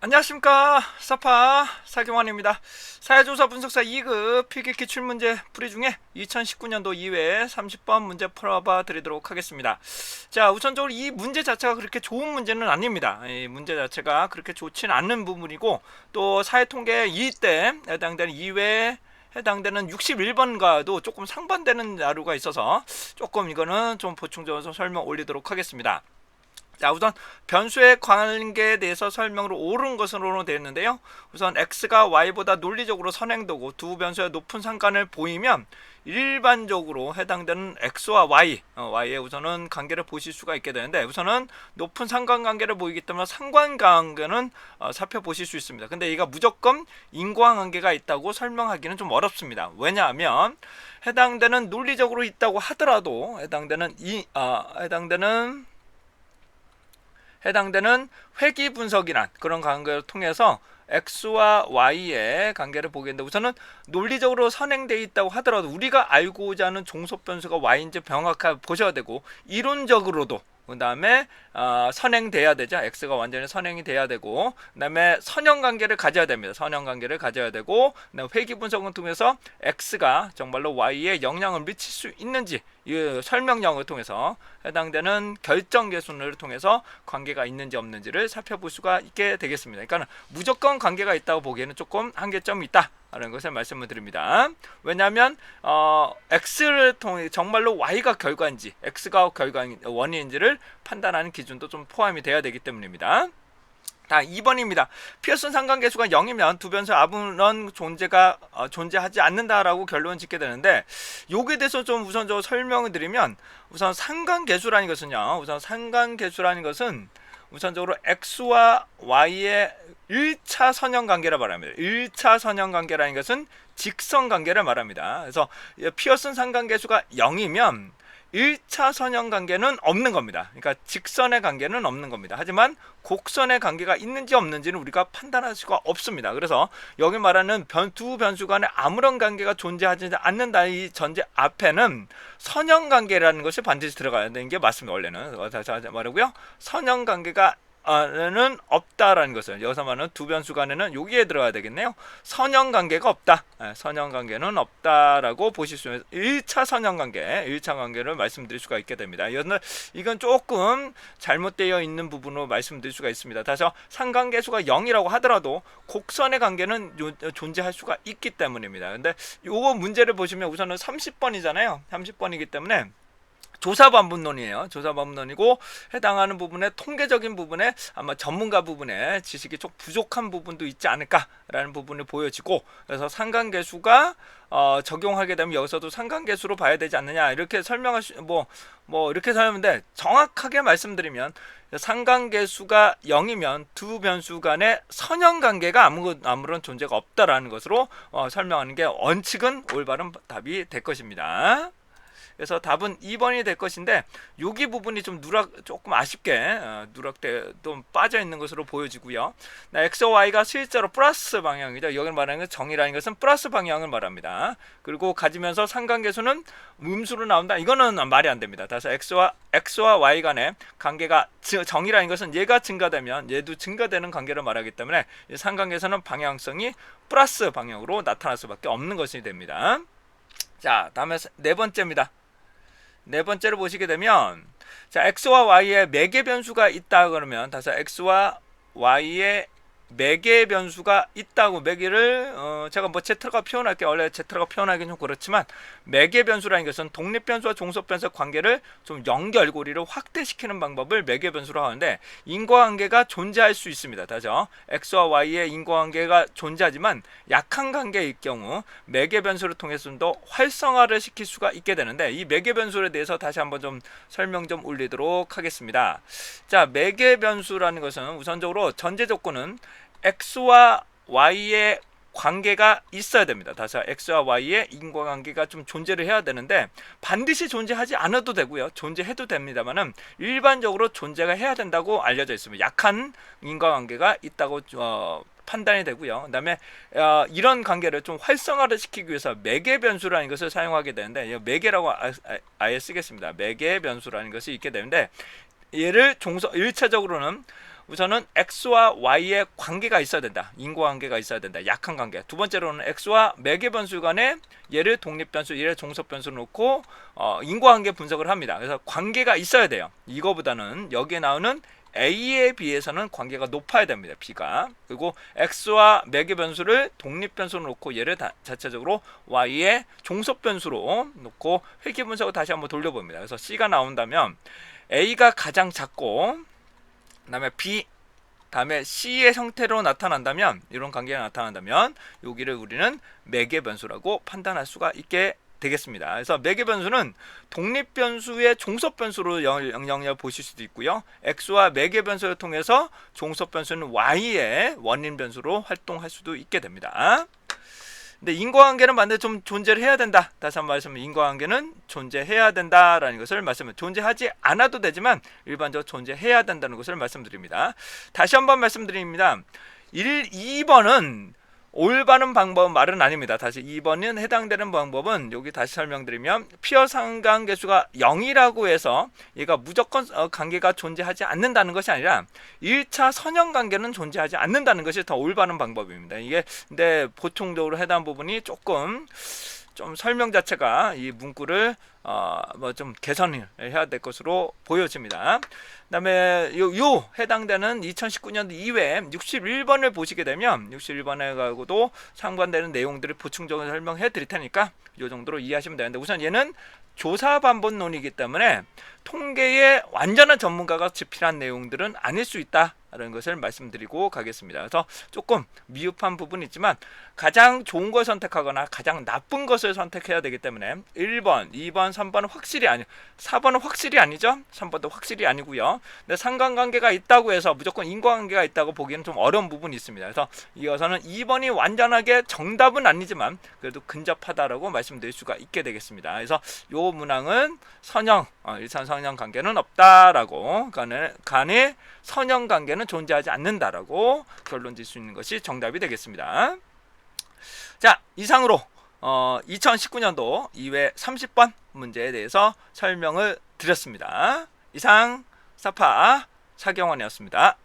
안녕하십니까, 사파 사경환입니다. 사회조사 분석사 2급 필기 기출문제 풀이 중에 2019년도 2회 30번 문제 풀어봐 드리도록 하겠습니다. 자, 우선적으로 이 문제 자체가 그렇게 좋은 문제는 아닙니다. 이 문제 자체가 그렇게 좋지는 않는 부분이고, 또 사회통계 2 때 해당되는 2회 해당되는 61번과도 조금 상반되는 자료가 있어서 조금 이거는 좀 보충적으로 설명 올리도록 하겠습니다. 자, 우선 변수의 관계에 대해서 설명으로 옳은 것으로 되어 있는데요. 우선 x가 y보다 논리적으로 선행도고 두 변수의 높은 상관을 보이면 일반적으로 해당되는 x와 y의 우선은 관계를 보실 수가 있게 되는데, 우선은 높은 상관관계를 보이기 때문에 상관관계는 살펴보실 수 있습니다. 근데 얘가 무조건 인과관계가 있다고 설명하기는 좀 어렵습니다. 왜냐하면 해당되는 논리적으로 있다고 하더라도 해당되는 회귀 분석이란 그런 관계를 통해서 x와 y의 관계를 보겠는데, 우선은 논리적으로 선행되어 있다고 하더라도 우리가 알고자 하는 종속 변수가 y인지 명확하게 보셔야 되고, 이론적으로도 그 다음에 선행돼야 되죠. x가 완전히 선행이 돼야 되고, 그 다음에 선형관계를 가져야 됩니다. 선형관계를 가져야 되고, 그다음에 회귀 분석을 통해서 x가 정말로 y에 영향을 미칠 수 있는지 이 설명령을 통해서 해당되는 결정계수를 통해서 관계가 있는지 없는지를 살펴볼 수가 있게 되겠습니다. 그러니까 무조건 관계가 있다고 보기에는 조금 한계점이 있다 라는 것을 말씀을 드립니다. 왜냐하면 x를 통해 정말로 y가 결과인지 x가 원인인지를 판단하는 기준도 좀 포함이 돼야 되기 때문입니다. 자, 2번입니다. 피어슨 상관계수가 0이면 두 변수 아무런 존재하지 않는다라고 결론 짓게 되는데, 여기에 대해서 좀 우선적으로 설명을 드리면, 우선 상관계수라는 것은 우선적으로 x와 y의 1차 선형관계를 말합니다. 1차 선형관계라는 것은 직선관계를 말합니다. 그래서 피어슨 상관계수가 0이면 1차 선형관계는 없는 겁니다. 그러니까 직선의 관계는 없는 겁니다. 하지만 곡선의 관계가 있는지 없는지는 우리가 판단할 수가 없습니다. 그래서 여기 말하는 두 변수 간에 아무런 관계가 존재하지 않는다 이 전제 앞에는 선형관계라는 것이 반드시 들어가야 되는 게 맞습니다. 원래는 다시 말하고요. 선형관계가 는 없다라는 것을 여기서 말하는 두 변수 간에는 여기에 들어가야 되겠네요. 선형관계가 없다. 선형관계는 없다라고 보실 수 있는 1차 선형관계, 1차 관계를 말씀드릴 수가 있게 됩니다. 이건 조금 잘못되어 있는 부분으로 말씀드릴 수가 있습니다. 다시 상관계수가 0이라고 하더라도 곡선의 관계는 존재할 수가 있기 때문입니다. 근데 요거 문제를 보시면 우선은 30번이잖아요. 30번이기 때문에 조사반문론이에요. 조사반문론이고, 해당하는 부분에 통계적인 부분에 아마 전문가 부분에 지식이 좀 부족한 부분도 있지 않을까라는 부분이 보여지고, 그래서 상관계수가 적용하게 되면 여기서도 상관계수로 봐야 되지 않느냐 이렇게 설명할 수 이렇게 설명하는데, 정확하게 말씀드리면 상관계수가 0이면 두 변수 간의 선형관계가 아무런 존재가 없다라는 것으로 설명하는 게 원칙은 올바른 답이 될 것입니다. 그래서 답은 2번이 될 것인데, 여기 부분이 좀 조금 아쉽게 좀 빠져 있는 것으로 보여지고요. x와 y가 실제로 플러스 방향이죠. 여기 말하는 정의라는 것은 플러스 방향을 말합니다. 그리고 가지면서 상관계수는 음수로 나온다. 이거는 말이 안 됩니다. 다시 x와 y 간의 관계가 정의라는 것은 얘가 증가되면 얘도 증가되는 관계를 말하기 때문에 상관계수는 방향성이 플러스 방향으로 나타날 수밖에 없는 것이 됩니다. 자, 다음에 네 번째입니다. 네 번째로 보시게 되면, 자, x와 y의 매개 변수가 있다 그러면 다시 x와 y의 매개 변수가 있다고, 매개를 제가 Z가 표현할게요. 원래 Z가 표현하기는 좀 그렇지만, 매개 변수라는 것은 독립 변수와 종속 변수의 관계를 좀 연결고리를 확대시키는 방법을 매개 변수로 하는데, 인과관계가 존재할 수 있습니다. 다죠? x와 y의 인과관계가 존재하지만 약한 관계일 경우 매개 변수를 통해서 좀 더 활성화를 시킬 수가 있게 되는데, 이 매개 변수에 대해서 다시 한번 좀 설명 좀 올리도록 하겠습니다. 자, 매개 변수라는 것은 우선적으로 전제 조건은 x와 y의 관계가 있어야 됩니다. 다시 x와 y의 인과관계가 좀 존재를 해야 되는데, 반드시 존재하지 않아도 되고요. 존재해도 됩니다만은 일반적으로 존재가 해야 된다고 알려져 있습니다. 약한 인과관계가 있다고 판단이 되고요. 그 다음에 이런 관계를 좀 활성화를 시키기 위해서 매개 변수라는 것을 사용하게 되는데, 매개라고 아예 쓰겠습니다. 매개 변수라는 것이 있게 되는데, 얘를 1차적으로는 우선은 x와 y의 관계가 있어야 된다. 인과관계가 있어야 된다. 약한 관계. 두 번째로는 x와 매개 변수 간에 얘를 독립변수, 얘를 종속변수로 놓고 인과관계 분석을 합니다. 그래서 관계가 있어야 돼요. 이거보다는 여기에 나오는 a에 비해서는 관계가 높아야 됩니다. b가. 그리고 x와 매개 변수를 독립변수로 놓고 얘를 자체적으로 y의 종속변수로 놓고 회귀 분석을 다시 한번 돌려봅니다. 그래서 c가 나온다면 a가 가장 작고 그다음에 b 다음에 c의 형태로 나타난다면, 이런 관계가 나타난다면 여기를 우리는 매개 변수라고 판단할 수가 있게 되겠습니다. 그래서 매개 변수는 독립 변수의 종속 변수로 영향을 보실 수도 있고요. x와 매개 변수를 통해서 종속 변수는 y의 원인 변수로 활동할 수도 있게 됩니다. 근데 인과관계는 반드시 좀 존재를 해야 된다. 다시 한번 말씀드리면 인과관계는 존재해야 된다라는 것을 존재하지 않아도 되지만 일반적으로 존재해야 된다는 것을 말씀드립니다. 다시 한번 말씀드립니다. 2번은 올바른 방법 말은 아닙니다. 다시 2번은 해당되는 방법은 여기 다시 설명드리면 피어 상관계수가 0이라고 해서 얘가 무조건 관계가 존재하지 않는다는 것이 아니라 1차 선형관계는 존재하지 않는다는 것이 더 올바른 방법입니다. 이게 근데 보충적으로 해당 부분이 조금 좀 설명 자체가 이 문구를 뭐 좀 개선을 해야 될 것으로 보여집니다. 그다음에 요 해당되는 2019년도 이외에 61번을 보시게 되면 61번에 가고도 상관되는 내용들을 보충적으로 설명해 드릴 테니까 이 정도로 이해하시면 되는데, 우선 얘는 조사 반복론이기 때문에 통계의 완전한 전문가가 집필한 내용들은 아닐 수 있다라는 것을 말씀드리고 가겠습니다. 그래서 조금 미흡한 부분이 있지만 가장 좋은 걸 선택하거나 가장 나쁜 것을 선택해야 되기 때문에 1번, 2번, 3번은 확실히 아니, 4번은 확실히 아니죠. 3번도 확실히 아니고요. 근데 상관관계가 있다고 해서 무조건 인과관계가 있다고 보기에는 좀 어려운 부분이 있습니다. 그래서 이어서는 2번이 완전하게 정답은 아니지만 그래도 근접하다라고 말씀드릴 수가 있게 되겠습니다. 그래서 요 문항은 선형, 일산 선형 관계는 없다라고, 간의 선형 관계는 존재하지 않는다라고 결론 질 수 있는 것이 정답이 되겠습니다. 자, 이상으로 2019년도 2회 30번 문제에 대해서 설명을 드렸습니다. 이상 사파 차경원이었습니다.